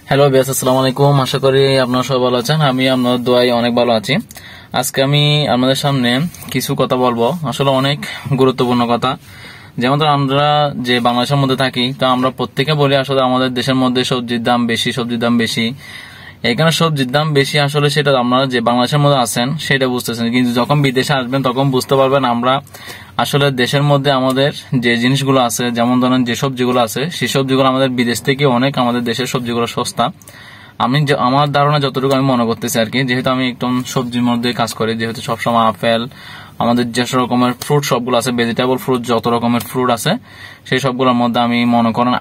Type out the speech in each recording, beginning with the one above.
Hello বিয়াস, আসসালামু আলাইকুম। আশা করি আপনারা সবাই ভালো আছেন। আমি আপনার দোয়ায় অনেক ভালো আছি। আজকে আমি আপনাদের সামনে কিছু কথা বলবো, আসলে অনেক গুরুত্বপূর্ণ কথা। যেমন ধর, আমরা যে বাংলাদেশের মধ্যে থাকি, তা আমরা প্রত্যেকে বলি আসলে আমাদের দেশের মধ্যে সবজির দাম বেশি। এখানে সবজির দাম বেশি, আসলে সেটা আপনারা যে বাংলাদেশের মধ্যে আছেন সেটা বুঝতেছেন, কিন্তু যখন বিদেশে আসবেন তখন বুঝতে পারবেন আমরা আসলে দেশের মধ্যে আমাদের যে জিনিসগুলো আছে, যেমন ধরেন যে সবজিগুলো আছে, সেই সবজিগুলো আমাদের বিদেশ থেকে অনেক আমাদের দেশের সবজিগুলো সস্তা। আমার ধারণা যতটুকু আমি মনে করতেছি আর কি, যেহেতু আমি একদম সবজির মধ্যে কাজ করি, যেহেতু সবসময় আপেল, আমাদের যে রকমের ফ্রুট সবগুলো আছে, ভেজিটেবল ফ্রুট যত রকমের ফ্রুট আছে, সেই সবগুলোর মধ্যে আমি মনে করেন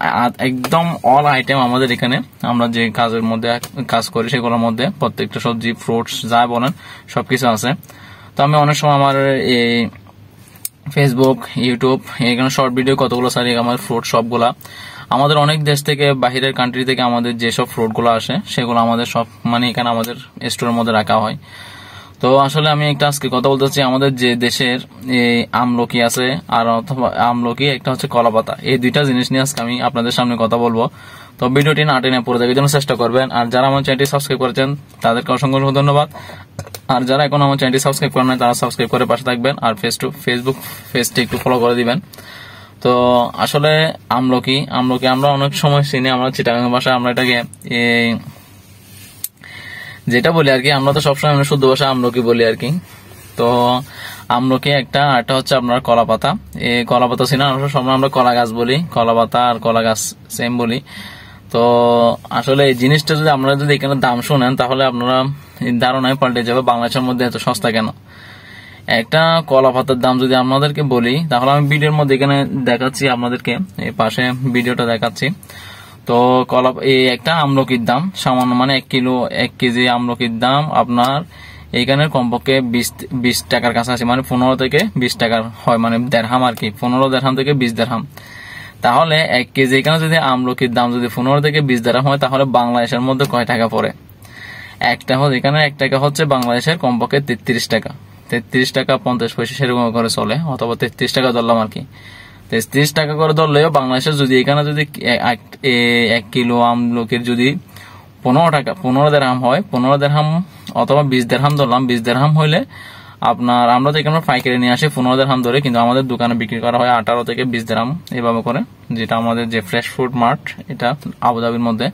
একদম অল আইটেম আমাদের এখানে আমরা যে কাজের মধ্যে কাজ করি সেগুলোর মধ্যে প্রত্যেকটা সবজি, ফ্রুটস যা বলেন সবকিছু আছে। তো আমি অনেক সময় আমার এই ফেসবুক, ইউটিউব এখানে শর্ট ভিডিও কতগুলো সারি আমার ফ্রুট সবগুলা আমাদের অনেক দেশ থেকে, বাহিরের কান্ট্রি থেকে আমাদের যেসব ফ্রুট গুলো আসে সেগুলো আমাদের সব এখানে আমাদের স্টোরের মধ্যে রাখা হয়। তো আসলে আমি একটা আজকে কথা বলতে চাচ্ছি, আমাদের যে দেশের এই আমলকি আছে, আর অথবা আমলকি একটা হচ্ছে কলাপাতা, এই দুইটা জিনিস নিয়ে আজকে আমি আপনাদের সামনে কথা বলবো। তো ভিডিওটি না টেনে পুরো দেখার জন্য চেষ্টা করবেন। আর যারা আমার চ্যানেলটি সাবস্ক্রাইব করেছেন তাদেরকে অসংখ্য ধন্যবাদ। আর যারা এখন আমার চ্যানেলটি সাবস্ক্রাইব করেন নাই তারা সাবস্ক্রাইব করে পাশে থাকবেন, আর ফেসবুক পেজটি একটু ফলো করে দিবেন। তো আসলে আমলকি আমরা অনেক সময় চিনি, আমরা চিটাগাং ভাষায় আমরা এটাকে যেটা বলি আর কি, আমরা তো সবসময় আমরা শুদ্ধ ভাষা আমলকি বলি আর কি। তো আমলকি একটা, আরটা হচ্ছে আপনার কলা পাতা। এই কলা পাতা ছিল আমরা কলা গাছ বলি, কলা পাতা আর কলা গাছ সেম বলি। তো আসলে এই জিনিসটা যদি এখানে দাম শুনেন তাহলে আপনারা ধারণায় পাল্টে যাবে বাংলাদেশের মধ্যে এত সস্তা কেন। একটা কলা পাতার দাম যদি আপনাদেরকে বলি, তাহলে আমি ভিডিওর মধ্যে এখানে দেখাচ্ছি আপনাদেরকে, এই পাশে ভিডিওটা দেখাচ্ছি। তো এই একটা আমলকির দাম সামান্য, 1 কেজি আমলকির দাম আপনার এইখানে কমপক্ষে 20 টাকার কাছাকাছি, 15 থেকে 20 টাকার হয়, দেড়হাম আর কি, 15 দেড়হাম থেকে 20 দেড়হাম। তাহলে 1 কেজি এখানে যদি আমলকির দাম যদি 15 থেকে 20 দেড়হাম হয়, তাহলে বাংলাদেশের মধ্যে কয় টাকা পড়ে? এখানে 1 টাকা হচ্ছে বাংলাদেশের কমপক্ষে 33 টাকা, 33 টাকা 50 পয়সা সেরকম করে চলে, অথবা 33 টাকা ধরলাম আর কি। 33 টাকা করে ধরলেও বাংলাদেশের যদি এখানে যদি 1 কিলো আমলকির যদি 15 দেড়হাম হয়, 15 দেড়হাম অথবা 20 দেড়হাম ধরলাম, 20 দেড়হাম হইলে আমরা তো এখানে পাইকারি নিয়ে আসি 15 দেড়হাম ধরে, কিন্তু আমাদের দোকানে বিক্রি করা হয় 18 থেকে 20 দেড়হাম এভাবে করে। যেটা আমাদের যে ফ্রেশ ফুড মার্ট, এটা আবুধাবির মধ্যে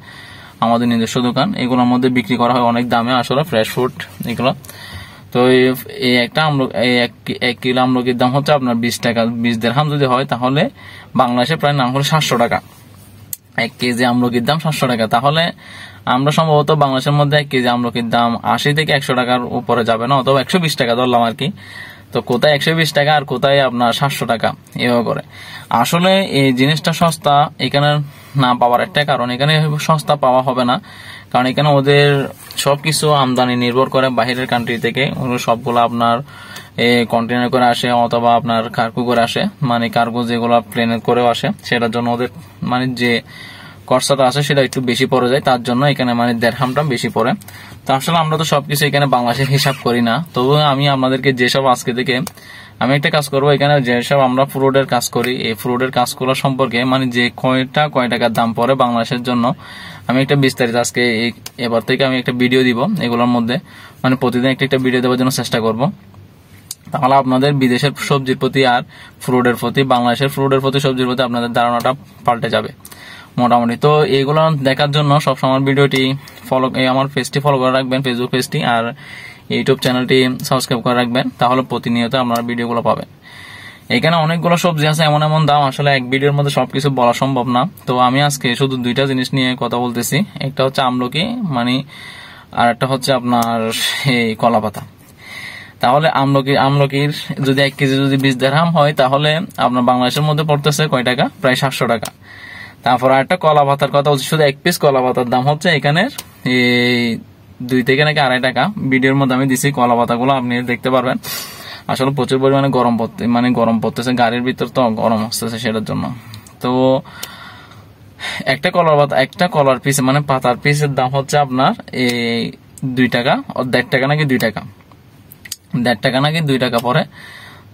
আমাদের নিজস্ব দোকান, এগুলোর মধ্যে বিক্রি করা হয় অনেক দামে আসলে ফ্রেশ ফুড এগুলো। তো এই একটা এক কিলো আমলকির দাম হচ্ছে আপনার 20 টাকা, 20 দেড়হাম যদি হয় তাহলে বাংলাদেশে প্রায় নাম হলো 700 টাকা। 1 কেজি আমলকির দাম 700 টাকা। তাহলে আমরা সম্ভবত বাংলাদেশের মধ্যে 1 কেজি আমলকির দাম 80 থেকে 100 টাকার উপরে যাবে না, অথবা 120 টাকা ধরলাম আর কি। তো কোথায় 120 টাকা আর কোথায় আপনার 700 টাকা, এভাবে করে। আসলে এই জিনিসটা সস্তা এখানে না পাওয়ার একটা কারণ, এখানে সস্তা পাওয়া হবে না, কারণ এখানে ওদের সবকিছু আমদানি নির্ভর করে বাহিরের কান্ট্রি থেকে। সবগুলো আপনার কন্টেনার করে আসে, অথবা আপনার কার্গো করে আসে, কার্গো যেগুলো প্লেনে করেও আসে, সেটার জন্য ওদের যে খরচাটা আছে সেটা একটু বেশি পড়ে যায়, তার জন্য এখানে দেড়হামটা বেশি পড়ে। তো আসলে আমরা তো সবকিছু এখানে বাংলাদেশের হিসাব করি না। তবু আমি আপনাদেরকে যেসব আজকে থেকে আমি একটা কাজ করবো, এখানে যেসব আমরা ফ্রুটের কাজ করি, এই ফ্রুটের কাজগুলো সম্পর্কে যে কয় টাকার দাম পড়ে বাংলাদেশের জন্য, আমি একটা বিস্তারিত আজকে এবার থেকে আমি একটা ভিডিও দিব এগুলোর মধ্যে, প্রতিদিন একটা ভিডিও দেওয়ার জন্য চেষ্টা করব। তাহলে আপনাদের বিদেশের সবজির প্রতি আর ফ্রুটের প্রতি, বাংলাদেশের ফ্রুটের প্রতি, সবজির প্রতি আপনাদের ধারণাটা পাল্টে যাবে মোটামুটি। তো এইগুলো দেখার জন্য সবসময় ভিডিওটি আমার পেজটি ফলো করে রাখবেন, ফেসবুক পেজটি, আর ইউটিউব চ্যানেলটি সাবস্ক্রাইব করে রাখবেন, তাহলে প্রতিনিয়ত আপনারা ভিডিওগুলো পাবেন। এখানে অনেকগুলো সবজি আছে, এমন এমন দাম, আসলে এক ভিডিওর মধ্যে সবকিছু বলা সম্ভব না। তো আমি আজকে শুধু দুইটা জিনিস নিয়ে কথা বলতেছি, একটা হচ্ছে আমলকি আর একটা হচ্ছে আপনার এই কলা পাতা। তাহলে আমলকির যদি 1 কেজি যদি 20 দেড়হাম হয়, তাহলে আপনার বাংলাদেশের মধ্যে পড়তেছে কয় টাকা? প্রায় 700 টাকা। তারপর একটা কলা পাতার কথা বলছি, শুধু 1 পিস কলা পাতার দাম হচ্ছে এখানে 2 থেকে নাকি 2.5 টাকা। ভিডিওর মধ্যে আমি দিছি কলা পাতাগুলো, আপনি দেখতে পারবেন। আসলে প্রচুর পরিমাণে গরম পড়তেছে, গাড়ির ভিতর তো গরম আসতেছে সেটার জন্য। তো একটা কলার পিস পাতার পিসের দাম হচ্ছে আপনার 2 টাকা, 1.5 টাকা নাকি 2 টাকা, 1.5 টাকা নাকি 2 টাকা পরে।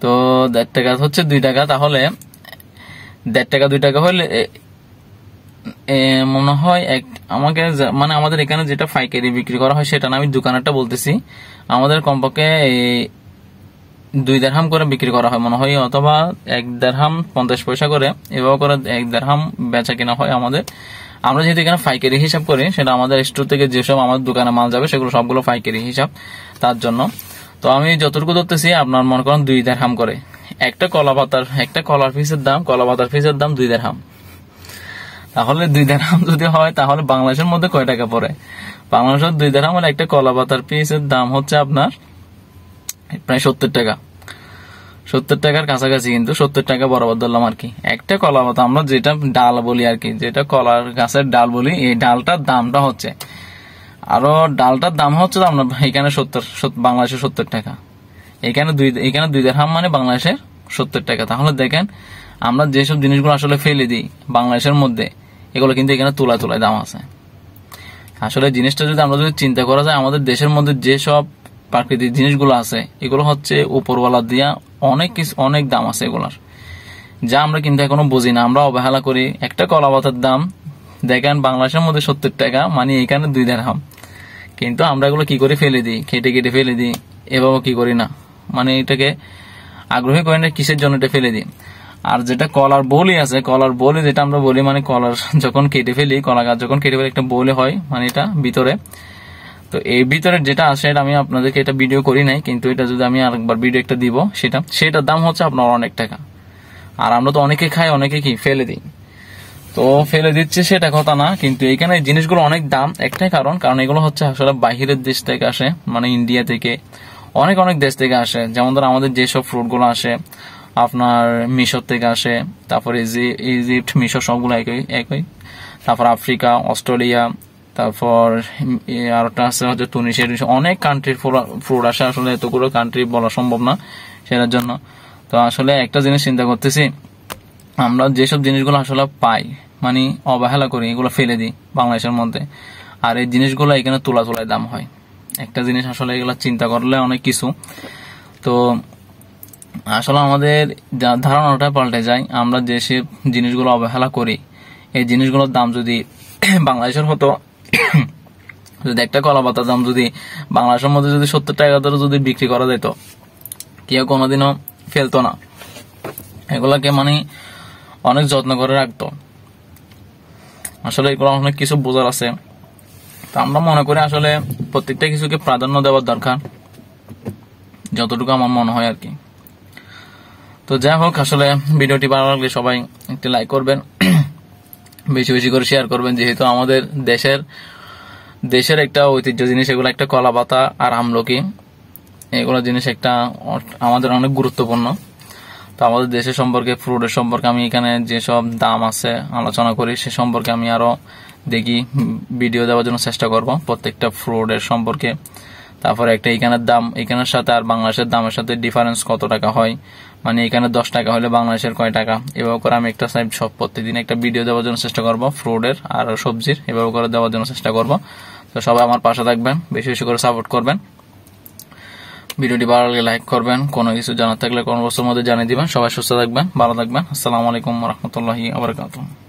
তো 1.5 টাকা হচ্ছে 2 টাকা, তাহলে 1.5 টাকা 2 টাকা হলে মনে হয় আমাকে মানে আমাদের এখানে যেটা পাইকারি বিক্রি করা হয় সেটা না, আমি দোকানেরটা বলতেছি। আমাদের কমপক্ষে 2 দিরহাম করে বিক্রি করা হয় মনে হয়, অথবা 1 দিরহাম 50 পয়সা করে, এভাবে করে 1 দিরহাম বেচা কিনা হয় আমাদের। আমরা যেহেতু এখানে পাইকারি হিসাব করি, সেটা আমাদের স্টোর থেকে যেসব আমাদের দোকানে মাল যাবে সেগুলো সবগুলো পাইকারি হিসাব, তার জন্য। তো আমি যতটুকু ধরতেছি, আপনার মনে করেন 2 দিরহাম করে একটা কলার পিসের দাম, কলা পাতার পিসের দাম 2 দিরহাম। তাহলে 2 দিরহাম যদি হয় তাহলে বাংলাদেশের মধ্যে কয় টাকা পড়ে? বাংলাদেশের 2 দিরহাম হলে একটা কলা পাতার পিসের দাম হচ্ছে আপনার প্রায় 70 টাকা, 70 টাকার কাছাকাছি, কিন্তু 70 টাকা বরাবর ধরলাম আর কি। একটা কলা পাতা, আমরা যেটা ডাল বলি আর কি, যেটা কলার গাছের ডাল বলি, এই ডালটার দামটা হচ্ছে, আরো ডালটার দাম হচ্ছে আপনার এখানে বাংলাদেশে 70 টাকা, এখানে 2 দিরহাম মানে বাংলাদেশে 70 টাকা। তাহলে দেখেন আমরা যেসব জিনিসগুলো আসলে ফেলে দিই বাংলাদেশের মধ্যে, এগুলো কিন্তু এখানে তোলায় দাম আছে। আসলে জিনিসটা যদি আমরা চিন্তা করা যায়, আমাদের দেশের মধ্যে যেসব প্রাকৃতিক জিনিসগুলো আছে এগুলো হচ্ছে উপরওয়ালা দিয়া অনেক দাম আছে এগুলার, যা আমরা কিন্তু এখনো বুঝি না, আমরা অবহেলা করি। একটা কলা পাতার দাম দেখেন বাংলাদেশের মধ্যে 70 টাকা, মানে এখানে 2 দিরহাম, কিন্তু আমরা এগুলো কি করে ফেলে দিই, কেটে ফেলে দিই, এভাবে কি করি না, মানে এটাকে আগ্রহী করি না, কিসের জন্য এটা ফেলে দিই। আর যেটা কলার বলি আছে, কলার বলি যেটা আমরা বলি, মানে কলার যখন কেটে ফেলি, কলা গাছ যখন কেটে ফেলি একটা বলি হয়, মানে এটা ভিতরে, তো এই ভিতরে যেটা আসে আমি আপনাদেরকে এটা ভিডিও করি নাই, কিন্তু এটা যদি আমি আরেকবার ভিডিও একটা দিব, সেটার দাম হচ্ছে আপনার অনেক টাকা। আর আমরা তো অনেকে খাই, অনেকে কি ফেলে দিই, তো ফেলে দিচ্ছে সেটা কথা না, কিন্তু এখানে জিনিসগুলো অনেক দাম একটাই কারণ এগুলো হচ্ছে আসলে বাহিরের দেশ থেকে আসে, মানে ইন্ডিয়া থেকে অনেক দেশ থেকে আসে। যেমন ধর আমাদের যেসব ফ্রুট গুলো আসে আপনার মিশর থেকে আসে, তারপরে ইজিপ্ট, মিশর সবগুলো একই, তারপর আফ্রিকা, অস্ট্রেলিয়া, তারপর আরেকটা আছে হচ্ছে তুনিশিয়া, অনেক কান্ট্রির ফ্রুট আসে। আসলে এতগুলো কান্ট্রি বলা সম্ভব না সেটার জন্য। তো আসলে একটা জিনিস চিন্তা করতেছি, আমরা যেসব জিনিসগুলো আসলে পাই, মানে অবহেলা করি, এগুলো ফেলে দিই বাংলাদেশের মধ্যে, আর এই জিনিসগুলো এখানে তোলায় দাম হয়। একটা জিনিস আসলে এগুলো চিন্তা করলে অনেক কিছু। তো আসলে আমাদের ধারণাটা পাল্টে যায়, আমরা যেসব জিনিসগুলো অবহেলা করি, এই জিনিসগুলোর দাম যদি বাংলাদেশের হতো, যদি একটা কলা পাতার দাম যদি বাংলাদেশের মধ্যে যদি 70 টাকা ধরে যদি বিক্রি করা যেত, কেউ কোনোদিনও ফেলতো না, এগুলাকে মানে অনেক যত্ন করে রাখতো। আসলে এগুলো অনেক কিছু বোঝার আছে। তো আমরা মনে করি আসলে প্রত্যেকটা কিছুকে প্রাধান্য দেওয়ার দরকার, যতটুকু আমার মনে হয় আর কি। তো যাই হোক, আসলে ভিডিওটি ভালো লাগলে সবাই একটি লাইক করবেন, বেশি করে শেয়ার করবেন, যেহেতু আমাদের দেশের একটা ঐতিহ্য জিনিস এগুলো, একটা কলা পাতা আর আমলকি, এগুলো জিনিস একটা আমাদের অনেক গুরুত্বপূর্ণ। তো আমাদের দেশের সম্পর্কে, ফ্রুটের সম্পর্কে আমি এখানে যেসব দাম আছে আলোচনা করি, সে সম্পর্কে আমি আরো দেখি ভিডিও দেওয়ার জন্য চেষ্টা করব, প্রত্যেকটা ফ্রুটের সম্পর্কে। তারপরে একটা এখানের সাথে আর বাংলাদেশের দামের সাথে ডিফারেন্স কত টাকা হয়, মানে এখানে 10 টাকা হলে বাংলাদেশের কয় টাকা, এভাবে করে আমি একটা প্রত্যেকদিন একটা ভিডিও দেওয়ার জন্য চেষ্টা করব, ফ্রুটের আর সবজির, এভাবে করে দেওয়ার জন্য চেষ্টা করব। তো সবাই আমার পাশে থাকবেন, বেশি করে সাপোর্ট করবেন। ভিডিওটি ভালো লাগলে লাইক করবেন, কোনো কিছু জানার থাকলে কোনো বস্তুর মধ্যে জানিয়ে দিবেন। সবাই সুস্থ থাকবেন, ভালো থাকবেন। আসসালামু আলাইকুম ওয়া রাহমাতুল্লাহি ওয়া বারাকাতুহু।